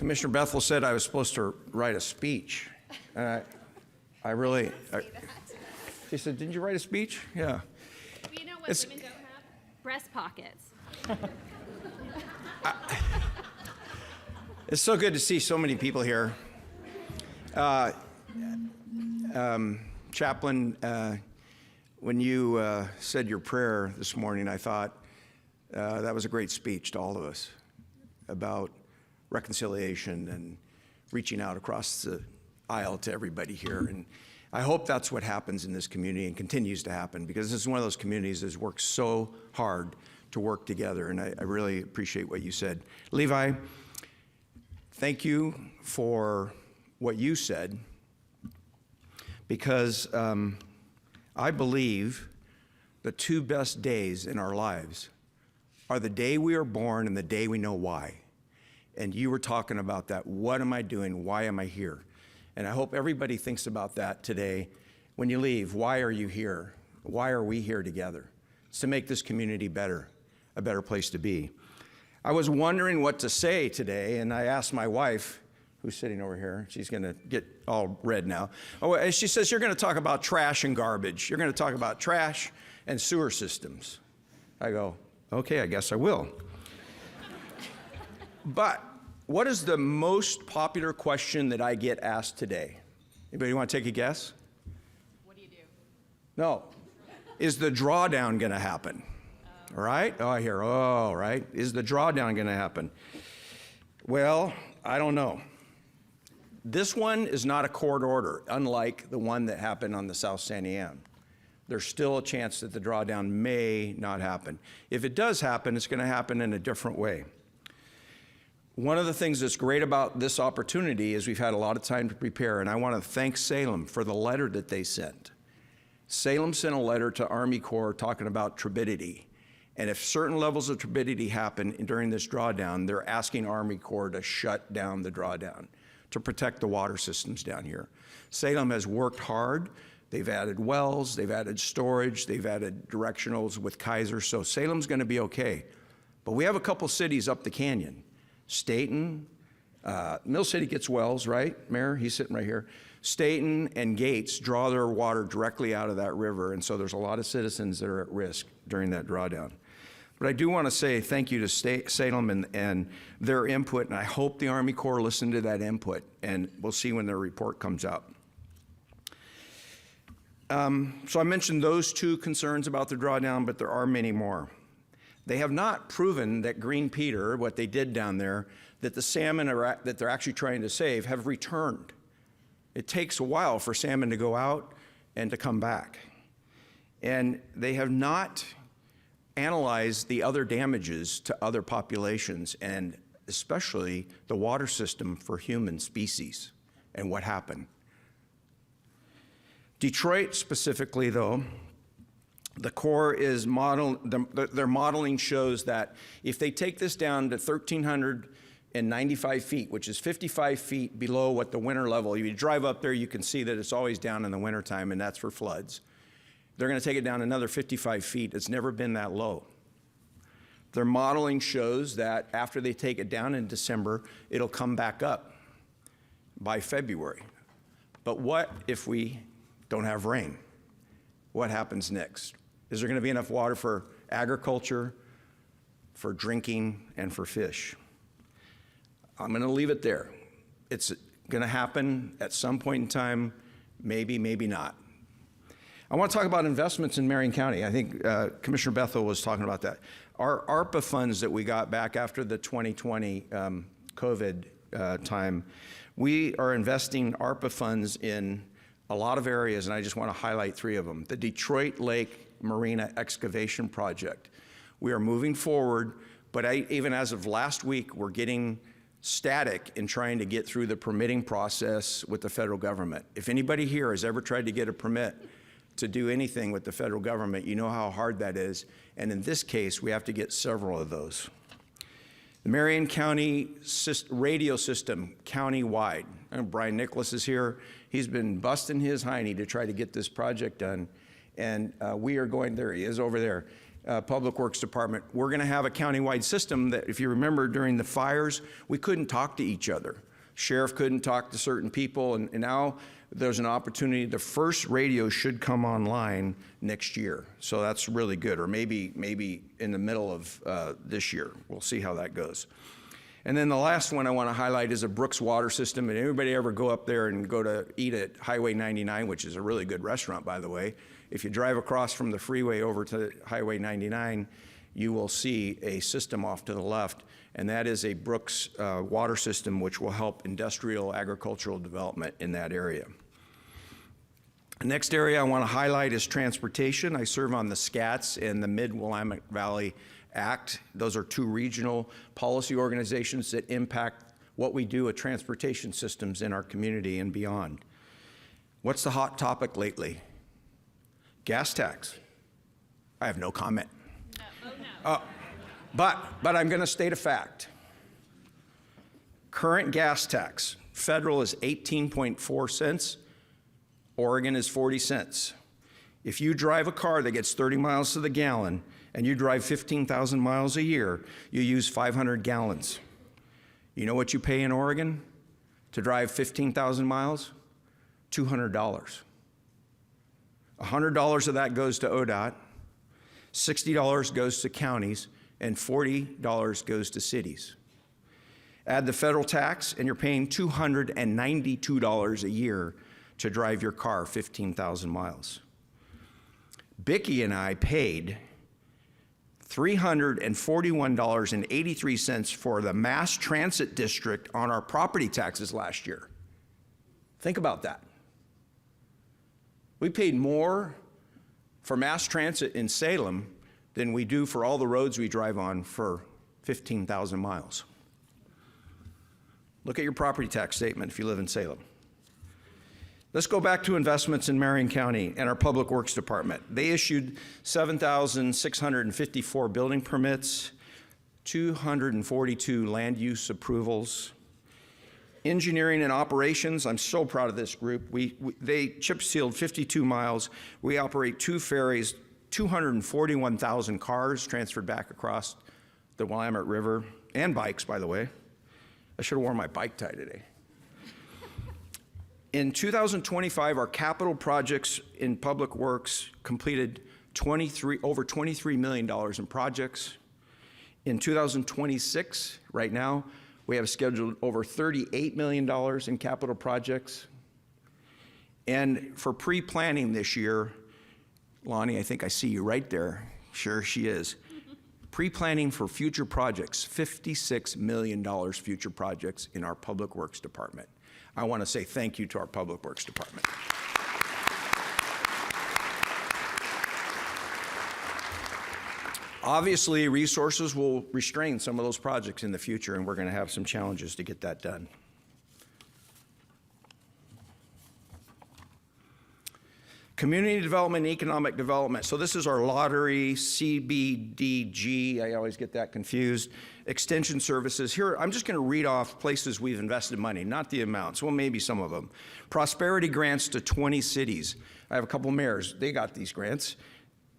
Commissioner Bethel said I was supposed to write a speech. And she said, didn't you write a speech? Yeah. But you know what women don't have? Breast pockets. It's so good to see so many people here. Chaplain, when you said your prayer this morning, I thought that was a great speech to all of us about reconciliation and reaching out across the aisle to everybody here. And I hope that's what happens in this community and continues to happen, because this is one of those communities that's worked so hard to work together. And I really appreciate what you said. Levi, thank you for what you said, because I believe the two best days in our lives are the day we are born and the day we know why. And you were talking about that. What am I doing? Why am I here? And I hope everybody thinks about that today. When you leave, why are you here? Why are we here together? It's to make this community better, a better place to be. I was wondering what to say today, and I asked my wife, who's sitting over here. She's going to get all red now. Oh, she says, you're going to talk about trash and garbage. You're going to talk about trash and sewer systems. I go, okay, I guess I will. But what is the most popular question that I get asked today? Anybody want to take a guess? What do you do? No. Is the drawdown going to happen? All right? Oh, I hear, oh, right. Is the drawdown going to happen? Well, I don't know. This one is not a court order, unlike the one that happened on the South Sandy Am. There's still a chance that the drawdown may not happen. If it does happen, it's going to happen in a different way. One of the things that's great about this opportunity is we've had a lot of time to prepare, and I want to thank Salem for the letter that they sent. Salem sent a letter to Army Corps talking about turbidity. And if certain levels of turbidity happen during this drawdown, they're asking Army Corps to shut down the drawdown to protect the water systems down here. Salem has worked hard. They've added wells, they've added storage, they've added directionals with Kaiser, so Salem's gonna be okay. But we have a couple cities up the canyon. Staten, Mill City gets wells, right, Mayor? He's sitting right here. Staten and Gates draw their water directly out of that river, and so there's a lot of citizens that are at risk during that drawdown. But I do want to say thank you to Salem and their input, and I hope the Army Corps listened to that input, and we'll see when their report comes out. So I mentioned those two concerns about the drawdown, but there are many more. They have not proven that Green Peter, what they did down there, that the salmon that they're actually trying to save have returned. It takes a while for salmon to go out and to come back. And they have not analyzed the other damages to other populations, and especially the water system for human species and what happened. Detroit specifically, though, the Corps is their modeling shows that if they take this down to 1,395 feet, which is 55 feet below what the winter level, if you drive up there, you can see that it's always down in the wintertime, and that's for floods. They're going to take it down another 55 feet. It's never been that low. Their modeling shows that after they take it down in December, it'll come back up by February. But what if we don't have rain? What happens next? Is there going to be enough water for agriculture, for drinking, and for fish? I'm going to leave it there. It's going to happen at some point in time, maybe, maybe not. I want to talk about investments in Marion County. I think Commissioner Bethel was talking about that. Our ARPA funds that we got back after the 2020 COVID time, we are investing ARPA funds in a lot of areas, and I just want to highlight three of them. The Detroit Lake Marina Excavation Project. We are moving forward, but even as of last week, we're getting static in trying to get through the permitting process with the federal government. If anybody here has ever tried to get a permit to do anything with the federal government, you know how hard that is. And in this case, we have to get several of those. The Marion County radio system, county-wide. Brian Nicholas is here. He's been busting his hiney to try to get this project done. And we are going, there he is over there. Public Works Department. We're going to have a countywide system that, if you remember, during the fires, we couldn't talk to each other. Sheriff couldn't talk to certain people, and now there's an opportunity. The first radio should come online next year, so that's really good, or maybe in the middle of this year. We'll see how that goes. And then the last one I want to highlight is a Brooks water system. And everybody ever go up there and go to eat at Highway 99, which is a really good restaurant, by the way. If you drive across from the freeway over to Highway 99, you will see a system off to the left, and that is a Brooks water system which will help industrial agricultural development in that area. The next area I want to highlight is transportation. I serve on the SCATS and the Mid-Willamette Valley Act. Those are two regional policy organizations that impact what we do with transportation systems in our community and beyond. What's the hot topic lately? Gas tax. I have no comment. No. Oh, no. But I'm going to state a fact. Current gas tax, federal is 18.4 cents, Oregon is 40 cents. If you drive a car that gets 30 miles to the gallon and you drive 15,000 miles a year, you use 500 gallons. You know what you pay in Oregon to drive 15,000 miles? $200. $100 of that goes to ODOT, $60 goes to counties, and $40 goes to cities. Add the federal tax, and you're paying $292 a year to drive your car 15,000 miles. Bicky and I paid $341.83 for the mass transit district on our property taxes last year. Think about that. We paid more for mass transit in Salem than we do for all the roads we drive on for 15,000 miles. Look at your property tax statement if you live in Salem. Let's go back to investments in Marion County and our Public Works Department. They issued 7,654 building permits, 242 land use approvals. Engineering and operations, I'm so proud of this group. They chip sealed 52 miles. We operate 2 ferries, 241,000 cars transferred back across the Willamette River, and bikes, by the way. I should have worn my bike tie today. In 2025, our capital projects in Public Works completed over $23 million in projects. In 2026, right now, we have scheduled over $38 million in capital projects. And for pre-planning this year, Lonnie, I think I see you right there. Sure she is. Pre-planning for future projects, $56 million future projects in our Public Works Department. I want to say thank you to our Public Works Department. Obviously, resources will restrain some of those projects in the future, and we're going to have some challenges to get that done. Community development and economic development. So this is our lottery, CBDG, I always get that confused. Extension services. Here, I'm just going to read off places we've invested money, not the amounts, well, maybe some of them. Prosperity grants to 20 cities. I have a couple mayors, they got these grants.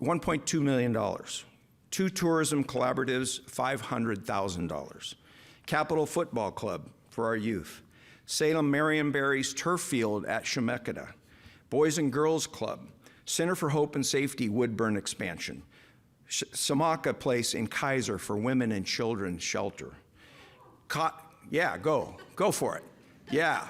$1.2 million. 2 tourism collaboratives, $500,000. Capital Football Club for our youth. Salem Marionberry's turf field at Chemeketa. Boys and Girls Club. Center for Hope and Safety Woodburn expansion. Samaka Place in Kaiser for women and children's shelter. Yeah, go for it. Yeah.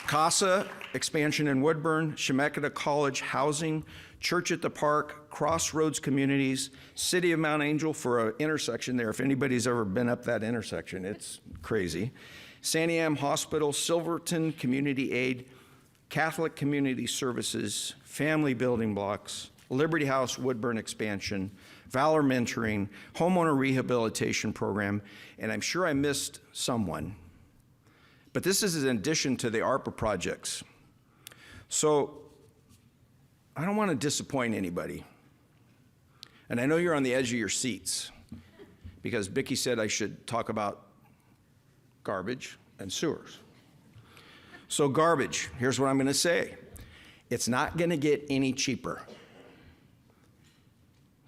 CASA expansion in Woodburn, Chemeketa College housing, Church at the Park, Crossroads Communities, City of Mount Angel for an intersection there. If anybody's ever been up that intersection, it's crazy. Santiam Hospital, Silverton Community Aid, Catholic Community Services, Family Building Blocks, Liberty House Woodburn expansion, Valor Mentoring, Homeowner Rehabilitation Program, and I'm sure I missed someone. But this is in addition to the ARPA projects. So I don't want to disappoint anybody. And I know you're on the edge of your seats because Bicky said I should talk about garbage and sewers. So garbage, here's what I'm going to say. It's not going to get any cheaper.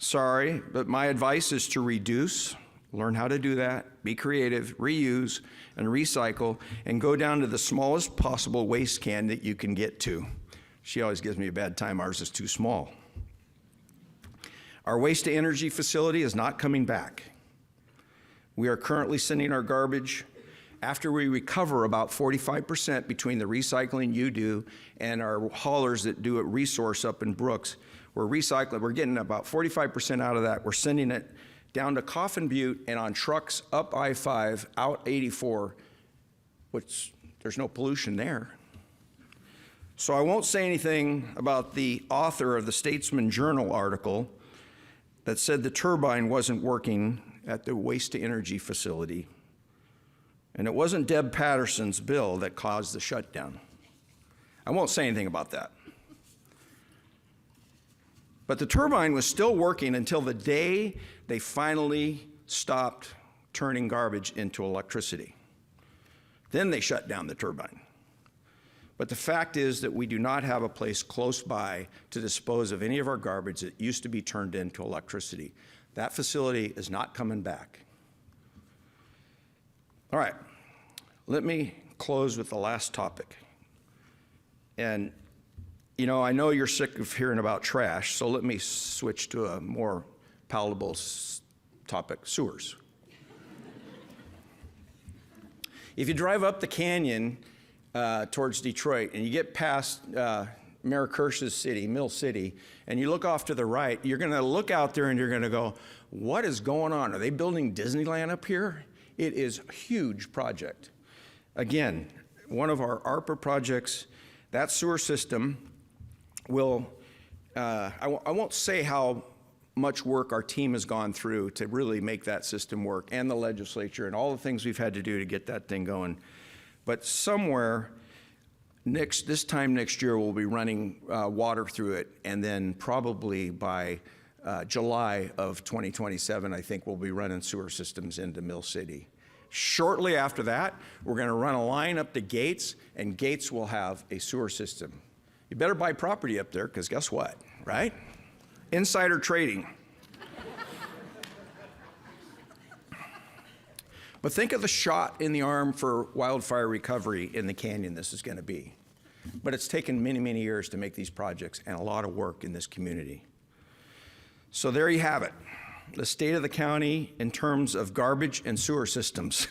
Sorry, but my advice is to reduce, learn how to do that, be creative, reuse, and recycle, and go down to the smallest possible waste can that you can get to. She always gives me a bad time. Ours is too small. Our waste-to-energy facility is not coming back. We are currently sending our garbage after we recover about 45% between the recycling you do and our haulers that do it resource up in Brooks. We're recycling, we're getting about 45% out of that. We're sending it down to Coffin Butte and on trucks up I-5, out 84, which there's no pollution there. So I won't say anything about the author of the Statesman Journal article that said the turbine wasn't working at the waste-to-energy facility. And it wasn't Deb Patterson's bill that caused the shutdown. I won't say anything about that. But the turbine was still working until the day they finally stopped turning garbage into electricity. Then they shut down the turbine. But the fact is that we do not have a place close by to dispose of any of our garbage that used to be turned into electricity. That facility is not coming back. All right, let me close with the last topic. And you know, I know you're sick of hearing about trash, so let me switch to a more palatable topic, sewers. If you drive up the canyon towards Detroit and you get past Mayor Kirsch's city, Mill City, and you look off to the right, you're gonna look out there and you're gonna go, what is going on? Are they building Disneyland up here? It is a huge project. Again, one of our ARPA projects, that sewer system will, I won't say how much work our team has gone through to really make that system work, and the legislature and all the things we've had to do to get that thing going. But somewhere this time next year, we'll be running water through it, and then probably by July of 2027, I think we'll be running sewer systems into Mill City. Shortly after that, we're gonna run a line up to Gates, and Gates will have a sewer system. You better buy property up there, because guess what, right? Insider trading. But think of the shot in the arm for wildfire recovery in the canyon this is gonna be. But it's taken many, many years to make these projects and a lot of work in this community. So there you have it, the state of the county in terms of garbage and sewer systems.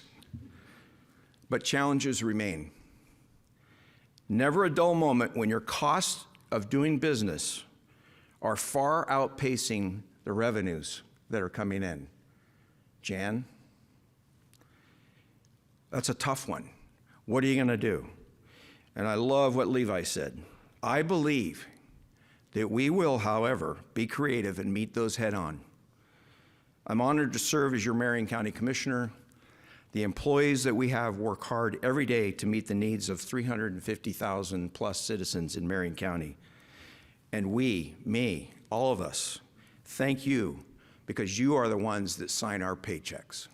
But challenges remain. Never a dull moment when your costs of doing business are far outpacing the revenues that are coming in. Jan, that's a tough one. What are you gonna do? And I love what Levi said. I believe that we will, however, be creative and meet those head on. I'm honored to serve as your Marion County Commissioner. The employees that we have work hard every day to meet the needs of 350,000 plus citizens in Marion County. And we, me, all of us, thank you because you are the ones that sign our paychecks.